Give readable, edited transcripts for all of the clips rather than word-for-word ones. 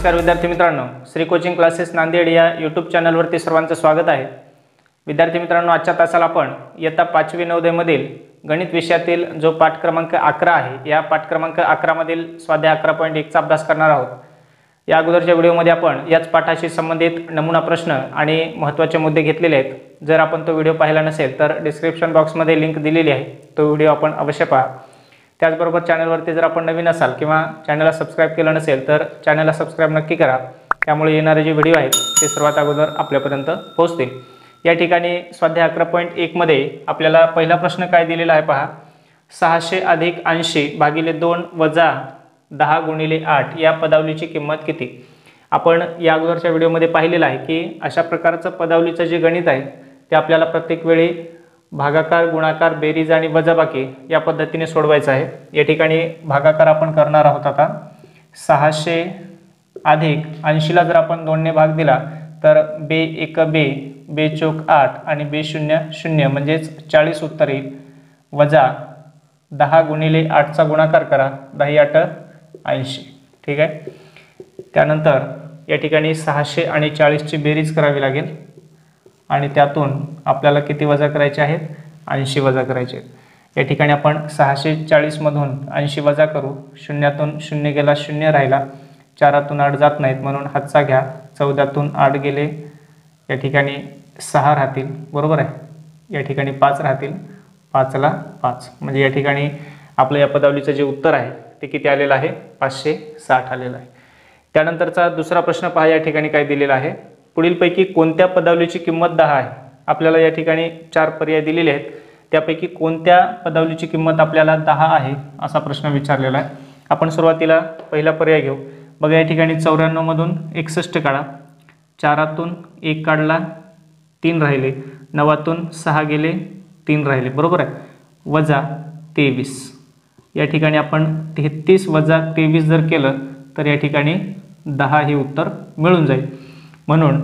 नमस्कार विद्यार्थी मित्रांनो, श्री कोचिंग क्लासेस नांदेड या यूट्यूब चॅनलवरती सर्वांचं स्वागत आहे। विद्यार्थी मित्रांनो, आजच्या तासाला आपण इयत्ता 5वी नवोदय मधील गणित विषयातील जो पाठ क्रमांक 11 आहे या पाठ क्रमांक 11 मधील स्वाध्याय 11.1 चा अभ्यास करणार आहोत। या अगोदरच्या व्हिडिओमध्ये आपण याच पाठाशी संबंधित नमुना प्रश्न आणि महत्त्वाचे मुद्दे घेतलेले आहेत। जर आपण तो व्हिडिओ पाहिला नसेल तर डिस्क्रिप्शन बॉक्समध्ये लिंक दिलेली आहे, तो व्हिडिओ आपण अवश्य पहा। त्याचबरोबर चॅनलवरती जर आपण नवीन असाल किंवा चॅनलला सबस्क्राइब केलं नसेल तर चॅनलला सबस्क्राइब नक्की करा, त्यामुळे येणारे जे व्हिडिओ आहेत ते सर्वात अगोदर आपल्यापर्यंत पोहोचतील। या ठिकाणी स्वाध्याय 11.1 मध्ये आपल्याला पहिला प्रश्न काय दिलेला आहे पहा, 600 अधिक 80 भागिले 2 वजा 10 गुणिले 8 या पदावलीची किंमत किती। आपण या अगोदरच्या व्हिडिओमध्ये पाहिलेलं आहे की अशा प्रकारचं पदावलीचं जे गणित आहे ते आपल्याला प्रत्येक वेळी भागाकार, गुणाकार, बेरीज आणि वजाबाकी या पद्धतीने सोडवायचं आहे। या ठिकाणी भागाकार आपण करणार आहोत। आता 600 अधिक 80 ला जर आपण 2 ने भाग दिला तर बे 1 बे, बे चौक 8 आणि बे 0 0 म्हणजेच 40 उत्तर येईल। वजा 10 गुणिले 8 चा गुणाकार करा, 10 8 80, ठीक आहे। त्यानंतर या ठिकाणी 600 आणि 40 ची बेरीज करावी लागेल आणि त्यातून आपल्याला किती वजा करायचे आहेत, 80 वजा करायचे आहेत। या ठिकाणी आपण 640 मधून 80 वजा करू, शून्यातून 0 गेला 0 राहिला, 4तून 8 जात नाहीत म्हणून हातचा घ्या, 14तून 8 गेले, या ठिकाणी 6 राहतील, बरोबर आहे। या ठिकाणी 5 राहतील, 5 ला 5, म्हणजे या ठिकाणी आपलं या पदावलीचं जे उत्तर आहे ते किती आलेलं आहे, 560 आलेलं आहे। त्यानंतरचा दुसरा प्रश्न पहा, या ठिकाणी काय दिलेला आहे, पुढीलपैकी कोणत्या पदावलीची किंमत 10 आहे। आपल्याला या ठिकाणी 4 पर्याय दिलेले आहेत, त्यापैकी कोणत्या पदावलीची किंमत आपल्याला 10 आहे असा प्रश्न विचारलेला आहे। आपण सुरुवातीला पहिला पर्याय घेऊ। बघा या ठिकाणी 94 मधून 61 काढा, 4तून 1 काढला, 3 राहिले, 9तून 6 गेले, 3 राहिले, बरोबर आहे। वजा 23, या ठिकाणी आपण 33 वजा 23 जर केलं तर या ठिकाणी 10 हे उत्तर मिळून जाईल। म्हणून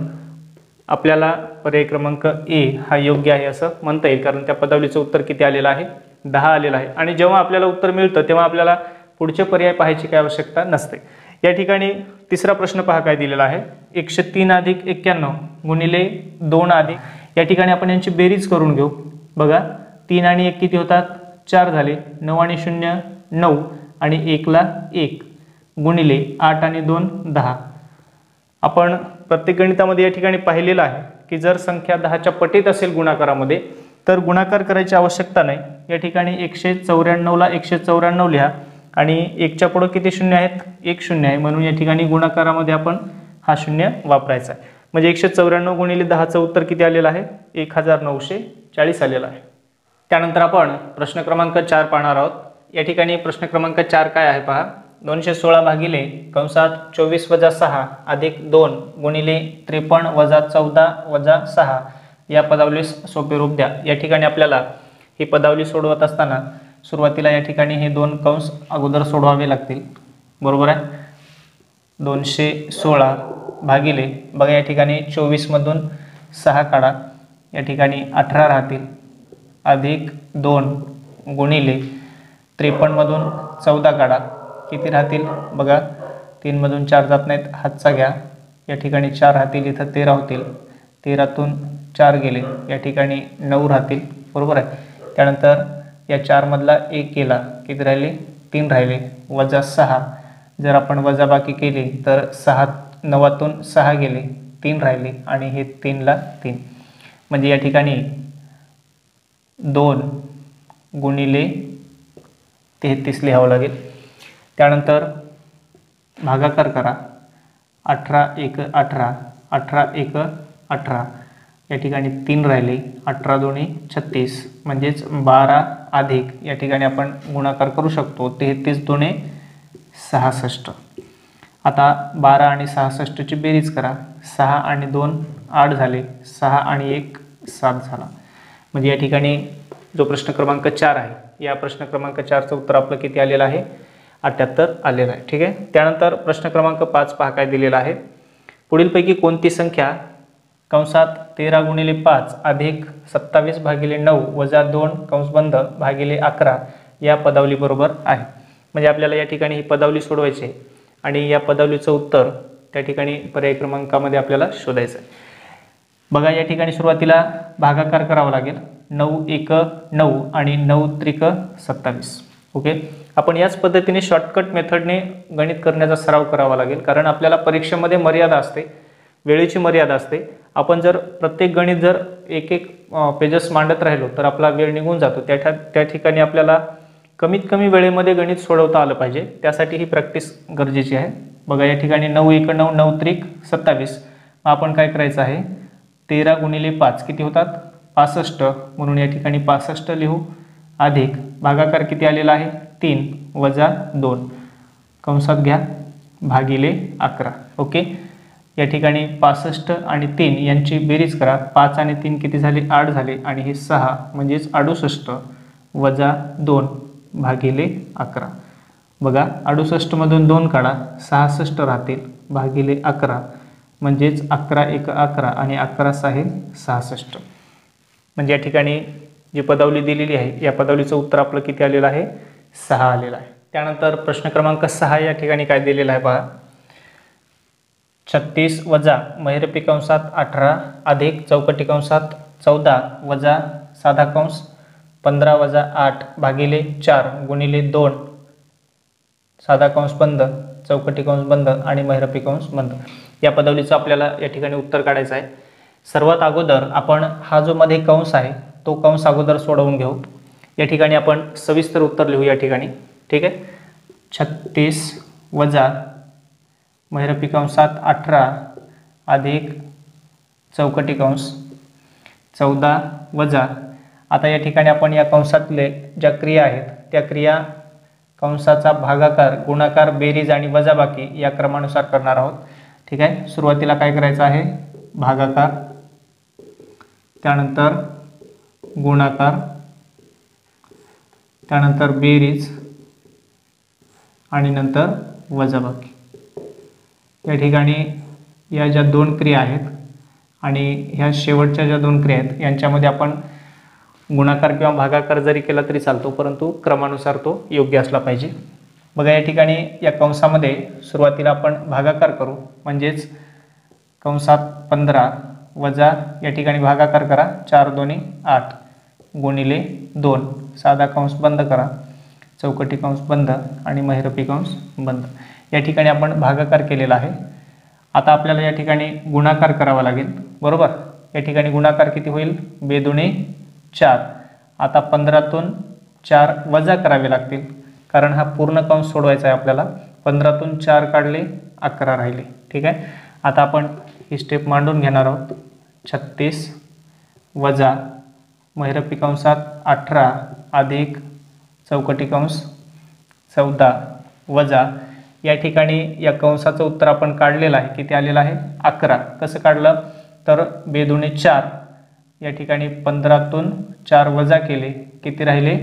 आपल्याला पर्याय क्रमांक ए हा योग्य आहे असं म्हणता येईल, कारण त्या पदावलीचं उत्तर किती आलेलं आहे, 10 आलेलं आहे। आणि जेव्हा आपल्याला उत्तर मिळतं तेव्हा आपल्याला पुढचे पर्याय पाहायची काही आवश्यकता नसते। या ठिकाणी तिसरा प्रश्न पहा काय दिलेला आहे, 103 अधिक 91 गुणिले 2 अधिक, या ठिकाणी आपण यांची बेरीज करून घेऊ। बघा 3 आणि 1 किती होतात, 4 झाले, 9 आणि 0 9 आणि 1 ला 1 गुणिले 8 आणि 2 10। आपण प्रत्येक गणितामध्ये या ठिकाणी पाहिलेलं आहे की जर संख्या 10च्या पटीत असेल गुणाकारामध्ये तर गुणाकार करायची आवश्यकता नाही। या ठिकाणी 194 ला 194 लिहा आणि 1 च्या पुढे किती शून्य आहेत, 1 शून्य आहे, म्हणून या ठिकाणी गुणाकारामध्ये आपण हा शून्य वापरायचा आहे। म्हणजे 194 गुणिले 10चं उत्तर किती आलेलं आहे, 1940 आलेलं आहे। त्यानंतर आपण प्रश्न क्रमांक 4 पाहणार आहोत। या ठिकाणी प्रश्न क्रमांक 4 काय आहे पहा, 216 भागिले कंसात 24 वजा 6 अधिक 2 गुणिले 53 वजा 14 वजा 6 या पदावलीस सोपे रूप द्या। या ठिकाणी आपल्याला ही पदावली सोडवत असताना सुरुवातीला या ठिकाणी हे 2 कंस अगोदर सोडवावे लागतील, बरोबर आहे। 216 भागिले, बघा या ठिकाणी 24 मधून 6 काढा, या ठिकाणी 18 राहतील, अधिक 2 गुणिले 53 मधून 14 काढा, किती राहतील, बघा 3 मधून 4 जात नाहीत, हातचा घ्या, या ठिकाणी 4 राहतील, इथं 13 होतील, 13तून 4 गेले, या ठिकाणी 9 राहतील, बरोबर आहे। त्यानंतर या 4 मधला 1 गेला, किती राहिले, 3 राहिले, वजा 6, जर आपण वजाबाकी केली तर 9तून 6 गेले, 3 राहिले आणि हे 3 ला 3, म्हणजे या ठिकाणी 2 गुणिले 33 लिहावं लागेल। त्यानंतर भागाकार करा, 18 1 18, 18 1 18, या ठिकाणी 3 राहिले, 18 2 36, म्हणजेच 12 अधिक, या ठिकाणी आपण गुणाकार करू शकतो, 33 2 66। आता 12 आणि 66 ची बेरीज करा, 6 आणि 2 8 झाले, 6 आणि 1 7 झाला, म्हणजे या ठिकाणी जो प्रश्न क्रमांक 4 आहे या प्रश्न क्रमांक 4चं उत्तर आपलं किती आलेलं आहे, 78 आलेला आहे, ठीक आहे। त्यानंतर प्रश्न क्रमांक 5 पहा काय दिलेला आहे, पुढीलपैकी कोणती संख्या कंसात 13 गुणिले 5 अधिक 27 भागिले 9 वजा 2 कंस बंद भागिले 11 या पदावली बरोबर आहे। म्हणजे आपल्याला या ठिकाणी ही पदावली सोडवायची आहे आणि या पदावलीचं उत्तर त्या ठिकाणी पर्याय क्रमांकामध्ये आपल्याला शोधायचं आहे. बघा या ठिकाणी सुरुवातीला भागाकार करावा लागेल. 9 1 9 आणि 9 त्रिक 27. ओके, आपण याच पद्धतीने शॉर्टकट मेथडने गणित करण्याचा सराव करावा लागेल, कारण आपल्याला परीक्षेमध्ये मर्यादा असते, वेळेची मर्यादा असते. आपण जर प्रत्येक गणित जर एक एक पेजेस मांडत राहिलो तर आपला वेळ निघून जातो. त्या ठिकाणी आपल्याला कमीत कमी वेळेमध्ये गणित सोडवता आलं पाहिजे, त्यासाठी ही प्रॅक्टिस गरजेची आहे. बघा या ठिकाणी 9 1 9 9 त्रिक 27. आपण काय करायचं आहे, 13 गुणिले 5 किती होतात 65, म्हणून या ठिकाणी 65 लिहू, अधिक भागाकार किती आलेला आहे 3 वजा 2 कंसात घ्या भागिले 11. ओके, या ठिकाणी 65 आणि 3 यांची बेरीज करा. 5 आणि 3 किती झाले 8 झाले, आणि हे 6 म्हणजेच 68 वजा 2 भागिले 11. बघा 68 मधून 2 काढा, 66 राहतील, भागिले 11 म्हणजेच 11 1 11 आणि 11 6 66. म्हणजे या ठिकाणी जी पदावली दिलेली आहे या पदावलीचं उत्तर आपलं किती आलेलं आहे 6 आलेलं आहे. त्यानंतर प्रश्न क्रमांक 6 या ठिकाणी काय दिलेला आहे पहा, 36 वजा महिरपी कंसात 18 अधिक चौकटी कंसात 14 वजा साधा कंस 15 वजा 8 भागिले 4 गुणिले 2 साधा कंस बंद चौकटी कंस बंद आणि महिरपी कंस बंद. या पदावलीचं आपल्याला या ठिकाणी उत्तर काढायचं आहे. सर्वात अगोदर आपण हा जो मध्ये कंस आहे तो कंस अगोदर सोडवून घेऊ. या ठिकाणी आपण सविस्तर उत्तर लिहू या ठिकाणी. ठीक आहे, 36 वजा महिरपी कंसात 18 अधिक चौकटी कंस 14 वजा, आता या ठिकाणी आपण या कंसातले ज्या क्रिया आहेत त्या क्रिया कंसाचा भागाकार गुणाकार बेरीज आणि वजाबाकी या क्रमानुसार करणार आहोत. ठीक आहे, सुरुवातीला काय करायचं आहे भागाकार, त्यानंतर गुणाकार, त्यानंतर बेरीज आणि नंतर वजाबाकी. या ठिकाणी या ज्या दोन क्रिया आहेत आणि ह्या शेवटच्या ज्या दोन क्रिया आहेत यांच्यामध्ये आपण गुणाकार किंवा भागाकार जरी केला तरी चालतो, परंतु क्रमानुसार तो योग्य असला पाहिजे. बघा या ठिकाणी या कंसामध्ये सुरुवातीला आपण भागाकार करू, म्हणजेच कंसात 15 वजा या ठिकाणी भागाकार करा 4 2 8 गुणिले 2 साधा कंस बंद करा चौकटी कंस बंद आणि महिरपी कंस बंद. या ठिकाणी आपण भागाकार केलेला आहे. आता आपल्याला या ठिकाणी गुणाकार करावा लागेल, बरोबर. या ठिकाणी गुणाकार किती होईल 2 दुणे 4. आता 15तून 4 वजा करावे लागतील, कारण हा पूर्ण कंस सोडवायचा आहे आपल्याला. 15तून 4 काढले 11 राहिले. ठीक आहे, आता आपण ही स्टेप मांडून घेणार आहोत. 36 वजा महिरपी कंसात 18 अधिक चौकटी कंस 14 वजा या ठिकाणी या कंसाचं उत्तर आपण काढलेलं आहे, किती आलेलं आहे 11. कसं काढलं तर 2 दुणे 4. या ठिकाणी 15तून 4 वजा केले किती राहिले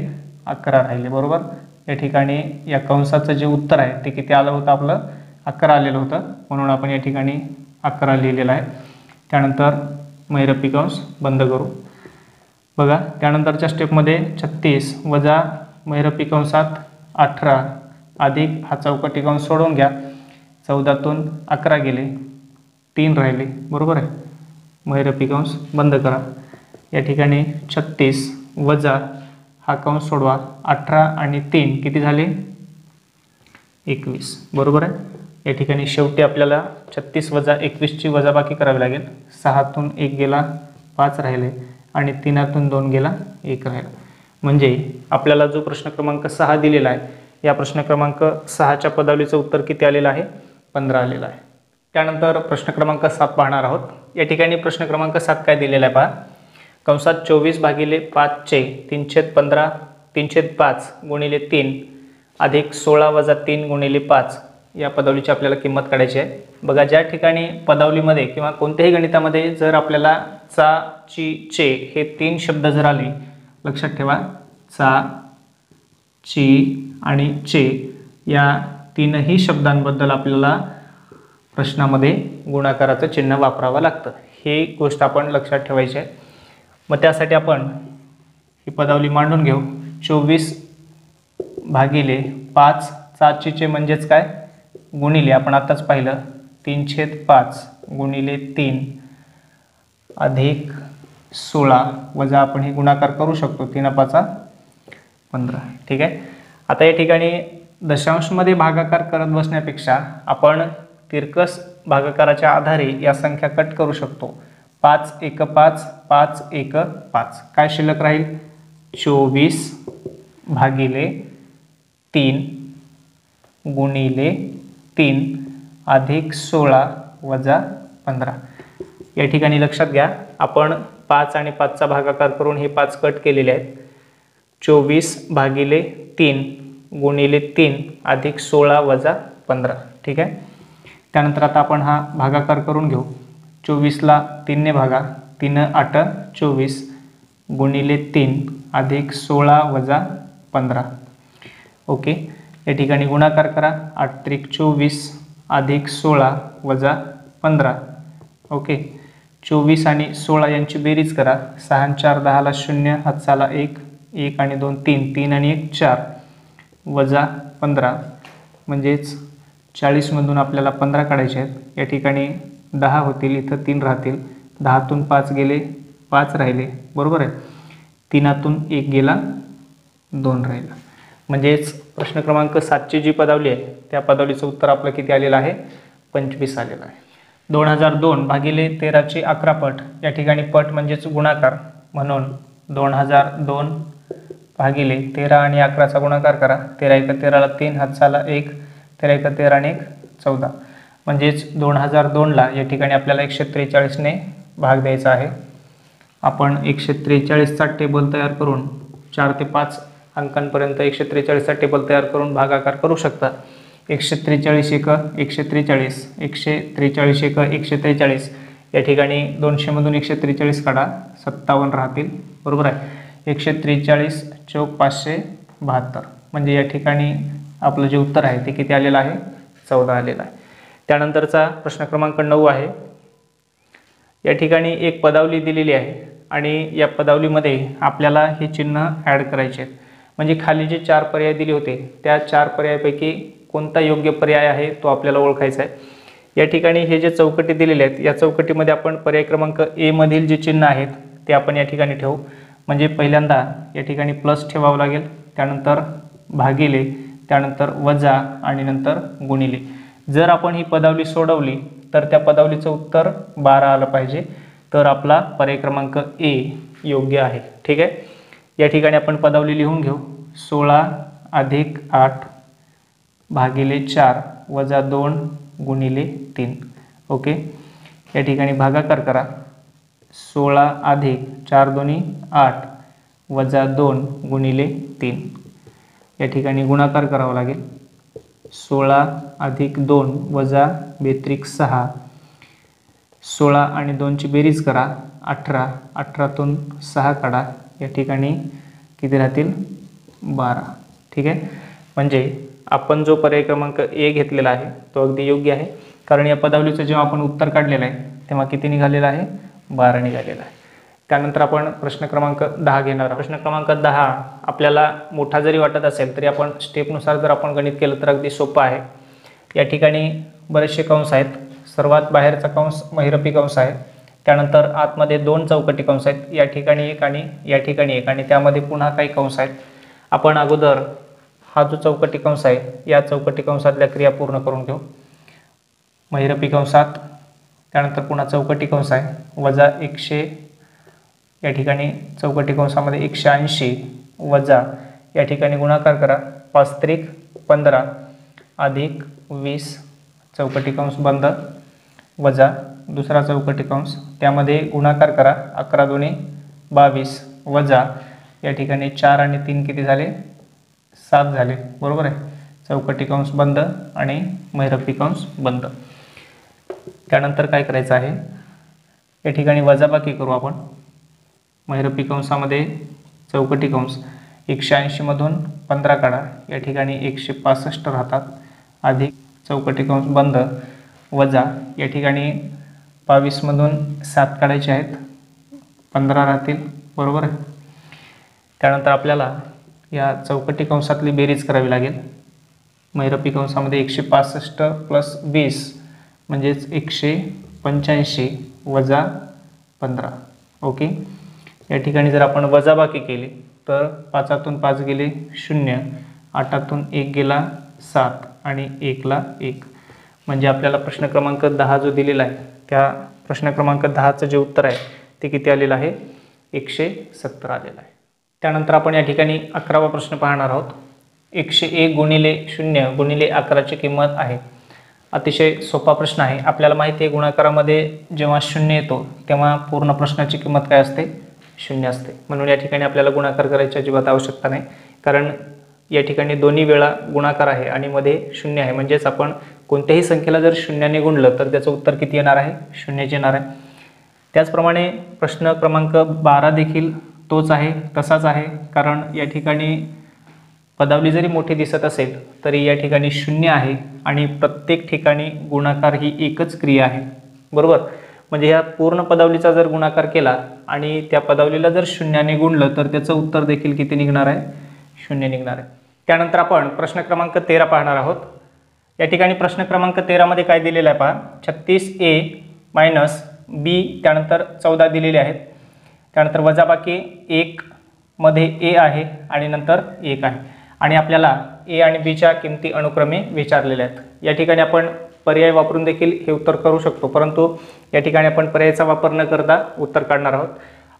11 राहिले, बरोबर. या ठिकाणी या कंसाचं जे उत्तर आहे ते किती आलं होतं आपलं 11 आलेलं होतं, म्हणून आपण या ठिकाणी 11 लिहिलेलं आहे. त्यानंतर महिरपी कंस बंद करू. बघा त्यानंतरच्या स्टेपमध्ये 36 वजा महिरपी कंसात 18 अधिक हा चौकटी कंस सोडून घ्या. 14तून 11 गेले 3 राहिले, बरोबर आहे. महिरपी कंस बंद करा. या ठिकाणी 36 वजा हा कंस सोडवा 18 आणि 3 किती झाले 21, बरोबर आहे. या ठिकाणी शेवटी आपल्याला 36 वजा 21ची वजाबाकी करावी लागेल. 6तून 1 गेला 5 राहिले आणि 3तून 2 गेला 1 राहिला. म्हणजे आपल्याला जो प्रश्न क्रमांक 6 दिलेला आहे या प्रश्न क्रमांक 6च्या पदावलीचं उत्तर किती आलेलं आहे 15 आलेलं आहे. त्यानंतर प्रश्न क्रमांक 7 पाहणार आहोत. या ठिकाणी प्रश्न क्रमांक 7 काय दिलेला आहे पहा, कंसात 24 भागिले 5चे 3/15 3/5 गुणिले 3 अधिक 16 वजा 3 गुणिले 5 या पदावलीची आपल्याला किंमत काढायची आहे. बघा ज्या ठिकाणी पदावलीमध्ये किंवा कोणत्याही गणितामध्ये जर आपल्याला चा ची चे हे 3 शब्द जर आले, लक्षात ठेवा चा ची आणि चे या तीनही शब्दांबद्दल आपल्याला प्रश्नामध्ये गुणाकाराचं चिन्ह वापरावं लागतं. हे गोष्ट आपण लक्षात ठेवायची आहे. मग त्यासाठी आपण ही पदावली मांडून घेऊ. 24 भागिले 5 चा ची चे म्हणजेच काय गुणिले, आपण आताच पाहिलं 3/5 गुणिले 3 अधिक 16 वजा आपण हे गुणाकार करू शकतो 3/5 15. ठीक आहे. आता या ठिकाणी दशांशमध्ये भागाकार करत बसण्यापेक्षा आपण तिरकस भागाकाराच्या आधारे या संख्या कट करू शकतो. 5 1 5 5 1 5. काय शिल्लक राहील? 24 भागिले 3 गुणिले 3 अधिक 16 वजा 15. या ठिकाणी लक्षात घ्या, आपण 5 आणि 5चा भागाकार करून हे 5 कट केलेले आहेत. 24 भागिले 3 गुणिले 3 अधिक 16 वजा 15. ठीक आहे. त्यानंतर आता आपण हा भागाकार करून घेऊ. 24ला 3ने भागा, 3 8 24 गुणिले 3 अधिक 16 वजा 15. ओके. या ठिकाणी गुणाकार करा. 8 त्रिक 24 अधिक 16 वजा 15. ओके. 24 आणि 16 यांची बेरीज करा. 6 आणि 4 10ला 0, हातचाला 1, 1 आणि 2 3, 3 आणि 1 4 वजा 15. म्हणजेच 40मधून आपल्याला 15 काढायचे आहेत. या ठिकाणी 10 होतील, इथं 3 राहतील. 10तून 5 गेले, 5 राहिले. बरोबर आहे. 3तून 1 गेला, 2 राहिला. म्हणजेच प्रश्न क्रमांक 7ची जी पदावली आहे त्या पदावलीचं उत्तर आपलं किती आलेलं आहे? 25 आलेलं आहे. 2002 भागिले 13ची 11 पट. या ठिकाणी पट म्हणजेच गुणाकार, म्हणून 2002 भागिले 13 आणि 11चा गुणाकार करा. 13 1 13ला 3, हातचाला 1, 13 1 13 आणि 1 14. म्हणजेच 2002ला या ठिकाणी आपल्याला 143ने भाग द्यायचा आहे. आपण 143चा टेबल तयार करून 4 ते 5 अंकांपर्यंत 143चा टेबल तयार करून भागाकार करू शकता. 143 1 143, 143 1 143. या ठिकाणी 200मधून 143 काढा, 57 राहतील. बरोबर आहे. 143 चौक 572. म्हणजे या ठिकाणी आपलं जे उत्तर आहे ते किती आलेलं आहे? 14 आलेलं आहे. त्यानंतरचा प्रश्न क्रमांक 9 आहे. या ठिकाणी एक पदावली दिलेली आहे आणि या पदावलीमध्ये आपल्याला हे चिन्ह ॲड करायचे आहेत. म्हणजे खाली जे 4 पर्याय दिले होते त्या 4 पर्यायापैकी कोणता योग्य पर्याय आहे तो आपल्याला ओळखायचा आहे. या ठिकाणी हे जे चौकटी दिलेले आहेत या चौकटीमध्ये आपण पर्याय क्रमांक ए मधील जे चिन्ह आहेत ते आपण या ठिकाणी ठेवू. म्हणजे पहिल्यांदा या ठिकाणी प्लस ठेवावं लागेल, त्यानंतर भागिले, त्यानंतर वजा आणि नंतर गुणिले. जर आपण ही पदावली सोडवली तर त्या पदावलीचं उत्तर 12 आलं पाहिजे. तर आपला पर्याय क्रमांक ए योग्य आहे. ठीक आहे. या ठिकाणी आपण पदावली लिहून घेऊ. 16 अधिक 8 भागिले 4 वजा 2 गुणिले 3. ओके. या ठिकाणी भागाकार करा. 16 अधिक 4 दोन्ही 8 वजा 2 गुणिले 3. या ठिकाणी गुणाकार करावा लागेल. 16 अधिक 2 वजा 2 6. 16 आणि 2ची बेरीज करा. 18, 18तून 6 काढा. या ठिकाणी किती राहतील? 12. ठीक आहे. म्हणजे आपण जो पर्याय क्रमांक ए घेतलेला आहे तो अगदी योग्य आहे. कारण या पदावलीचं जेव्हा आपण उत्तर काढलेलं आहे तेव्हा किती निघालेलं आहे? 12 निघालेला आहे. त्यानंतर आपण प्रश्न क्रमांक 10 घेणार आहोत. प्रश्न क्रमांक 10 आपल्याला मोठा जरी वाटत असेल तरी आपण स्टेपनुसार जर आपण गणित केलं तर अगदी सोपं आहे. या ठिकाणी बरेचसे कंस आहेत. सर्वात बाहेरचा कंस महिरपी कंस आहे. त्यानंतर आतमध्ये 2 चौकटी कंस आहेत. या ठिकाणी 1 आणि या ठिकाणी 1 आणि त्यामध्ये पुन्हा काही कंस आहेत. आपण अगोदर हा जो चौकटी कंस आहे या चौकटी कंसातल्या क्रिया पूर्ण करून घेऊ. महिरपी कंसात, त्यानंतर पुन्हा चौकटी कंस आहे, वजा 100. या ठिकाणी चौकटी कंसामध्ये 180 वजा, या ठिकाणी गुणाकार करा. 5 त्रिक 15 अधिक 20 चौकटी कंस बंद, वजा दुसरा चौकटी कंस, त्यामध्ये गुणाकार करा. 11 दोन्ही 22 वजा, या ठिकाणी 4 आणि 3 किती झाले? 7 झाले. बरोबर आहे. चौकटी कंस बंद आणि महिरपी कंस बंद. त्यानंतर काय करायचं आहे? या ठिकाणी वजाबाकी करू आपण. महिरपी कंसामध्ये चौकटी कंस 180मधून 15 काढा. या ठिकाणी 165 राहतात. अधिक चौकटी कंस बंद, वजा, या ठिकाणी 22मधून 7 काढायचे आहेत, 15 राहतील. बरोबर आहे. त्यानंतर आपल्याला या चौकटी कंसातली बेरीज करावी लागेल. महिरपी कंसामध्ये 165 प्लस 20 म्हणजेच 185 वजा 15. ओके, या ठिकाणी जर आपण वजाबाकी केली तर 5तून 5 गेले 0, 8तून 1 गेला 7 आणि 1ला 1. म्हणजे आपल्याला प्रश्न क्रमांक 10 जो दिलेला आहे त्या प्रश्न क्रमांक 10चं जे उत्तर आहे ते किती आलेलं आहे? 170 आलेलं आहे. त्यानंतर आपण या ठिकाणी 11वा प्रश्न पाहणार आहोत. 101 गुणिले 0 गुणिले 11ची किंमत आहे. अतिशय सोपा प्रश्न आहे. आपल्याला माहिती आहे गुणाकारामध्ये जेव्हा 0 येतो तेव्हा पूर्ण प्रश्नाची किंमत काय असते? 0 असते. म्हणून या ठिकाणी आपल्याला गुणाकार करायची अजिबात आवश्यकता नाही, कारण या ठिकाणी दोन्ही वेळा गुणाकार आहे आणि मध्ये 0 आहे. म्हणजेच आपण कोणत्याही संख्येला जर 0ने गुणलं तर त्याचं उत्तर किती येणार आहे? 0च येणार आहे. त्याचप्रमाणे प्रश्न क्रमांक 12 देखील तोच आहे, तसाच आहे. कारण या ठिकाणी पदावली जरी मोठी दिसत असेल तरी या ठिकाणी 0 आहे आणि प्रत्येक ठिकाणी गुणाकार ही एकच क्रिया आहे. बरोबर, म्हणजे ह्या पूर्ण पदावलीचा जर गुणाकार केला आणि त्या पदावलीला जर 0ने गुणलं तर त्याचं उत्तर देखील किती निघणार आहे? 0 निघणार आहे. त्यानंतर आपण प्रश्न क्रमांक 13 पाहणार आहोत. या ठिकाणी प्रश्न क्रमांक 13 मध्ये काय दिलेलं आहे पहा. 36a मायनस b, त्यानंतर 14 दिलेले आहेत. त्यानंतर वजाबाकी 1 मध्ये a आहे आणि नंतर 1 आहे आणि आपल्याला a आणि b च्या किमती अनुक्रमे विचारलेल्या आहेत. या ठिकाणी आपण पर्याय वापरून देखील हे उत्तर करू शकतो, परंतु या ठिकाणी आपण पर्यायाचा वापर न करता उत्तर काढणार आहोत.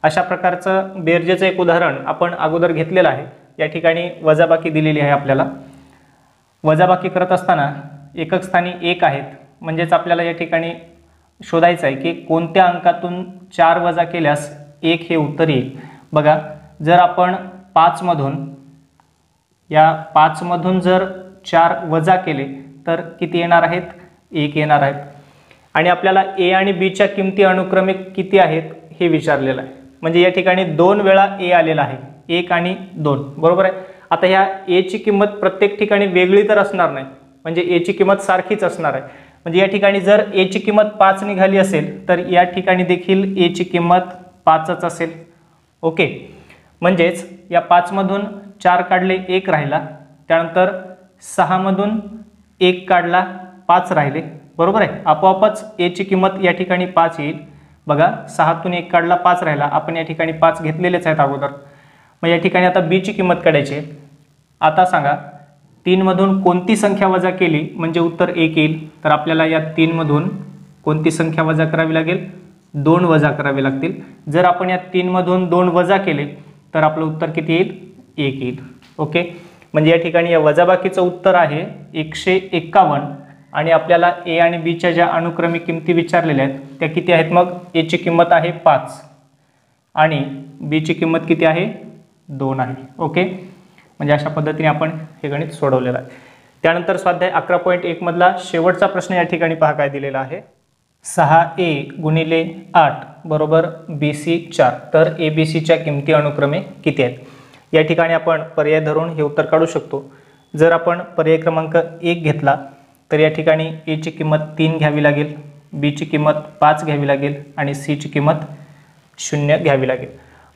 अशा प्रकारचं बेरजेचं एक उदाहरण आपण अगोदर घेतलेलं आहे. या ठिकाणी वजाबाकी दिलेली आहे. आपल्याला वजाबाकी करत असताना एकक स्थानी 1 आहेत, म्हणजेच आपल्याला या ठिकाणी शोधायचं आहे की कोणत्या अंकातून 4 वजा केल्यास 1 हे उत्तर येईल. बघा, जर आपण 5 मधून जर 4 वजा केले तर किती येणार आहेत? 1 येणार आहेत. आणि आपल्याला a आणि b च्या किमती अनुक्रमे किती आहेत हे विचारलेलं आहे. म्हणजे या ठिकाणी 2 वेळा a आलेला आहे, 1 आणि 2. बरोबर आहे. आता ह्या a ची किंमत प्रत्येक ठिकाणी वेगळी तर असणार नाही, म्हणजे a ची किंमत सारखीच असणार आहे. म्हणजे या ठिकाणी जर a ची किंमत 5 निघाली असेल तर या ठिकाणी देखील a ची किंमत 5च असेल. ओके, म्हणजेच या 5 मधून 4 काढले 1 राहिला, त्यानंतर 6 मधून 1 काढला 5 राहिले. बरोबर आहे. आपोआपच a ची किंमत या ठिकाणी 5 येईल. बघा, 6तून 1 काढला 5 राहिला. आपण या ठिकाणी 5 घेतलेलेच आहेत अगोदर. मग या ठिकाणी आता b ची किंमत काढायची. आता सांगा 3 मधून कोणती संख्या वजा केली म्हणजे उत्तर 1 येईल? तर आपल्याला या 3 मधून कोणती संख्या वजा करावी लागेल? 2 वजा करावे लागतील. जर आपण या 3 मधून 2 वजा केले तर आपलं उत्तर किती येईल? 1 येईल. ओके, म्हणजे या ठिकाणी या वजाबाकीचं उत्तर आहे 151 आणि आपल्याला a आणि b च्या ज्या अनुक्रमिक किमती विचारलेल्या आहेत त्या किती आहेत? मग a ची किंमत आहे 5 आणि b ची किंमत किती आहे? 2 आहे. ओके, म्हणजे अशा पद्धतीने आपण हे गणित सोडवलेलं आहे. त्यानंतर स्वाध्याय 11.1 मधला शेवटचा प्रश्न या ठिकाणी पहा काय दिलेला आहे. 6a गुणिले 8 बरोबर bc 4, तर abc च्या किमती अनुक्रमे किती आहेत? या ठिकाणी आपण पर्याय धरून हे उत्तर काढू शकतो. जर आपण पर्याय क्रमांक 1 घेतला तर या ठिकाणी a ची किंमत 3 घ्यावी लागेल, b ची किंमत 5 घ्यावी लागेल आणि c ची किंमत 0 घ्यावी लागेल.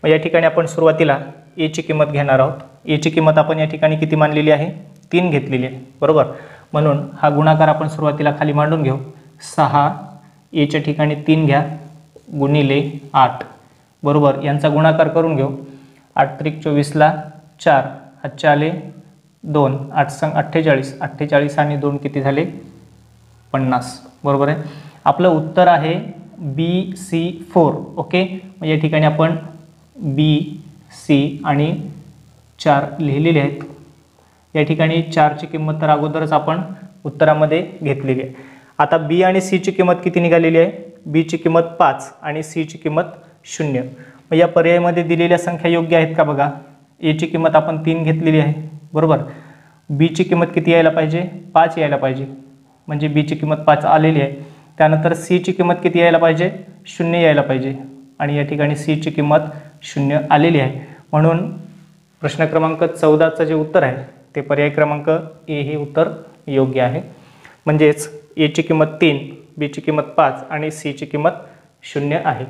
मग या ठिकाणी आपण सुरुवातीला a ची किंमत घेणार आहोत. a ची किंमत आपण या ठिकाणी किती मानलेली आहे? 3 घेतलेली आहे. बरोबर, म्हणून हा गुणाकार आपण सुरुवातीला खाली मांडून घेऊ. 6 a च्या ठिकाणी 3 घ्या गुणिले 8. बरोबर, यांचा गुणाकार करून घेऊ. 8 त्रिक 24 ला 4, हातचे आले 2, 8 संग 48, 48 आणि 2 किती झाले? 50. बरोबर आहे. आपलं उत्तर आहे BC4. ओके, मग या ठिकाणी आपण BC आणि 4 लिहिलेले आहेत. या ठिकाणी 4 ची किंमत तर अगोदरच आपण उत्तरामध्ये घेतलेली आहे. आता b आणि c ची किंमत किती निघालेली आहे? b ची किंमत 5 आणि c ची किंमत 0. मग या पर्यायामध्ये दिलेल्या संख्या योग्य आहेत का बघा. a ची किंमत आपण 3 घेतलेली आहे. बरोबर, b ची किंमत किती यायला पाहिजे? 5 यायला पाहिजे, म्हणजे b ची किंमत 5 आलेली आहे. त्यानंतर c ची किंमत किती यायला पाहिजे? 0 यायला पाहिजे आणि या ठिकाणी c ची किंमत 0 आलेली आहे. म्हणून प्रश्न क्रमांक 14चं जे उत्तर आहे ते पर्याय क्रमांक ए हे उत्तर योग्य आहे. म्हणजेच a ची किंमत 3, b ची किंमत 5 आणि c ची किंमत 0 आहे.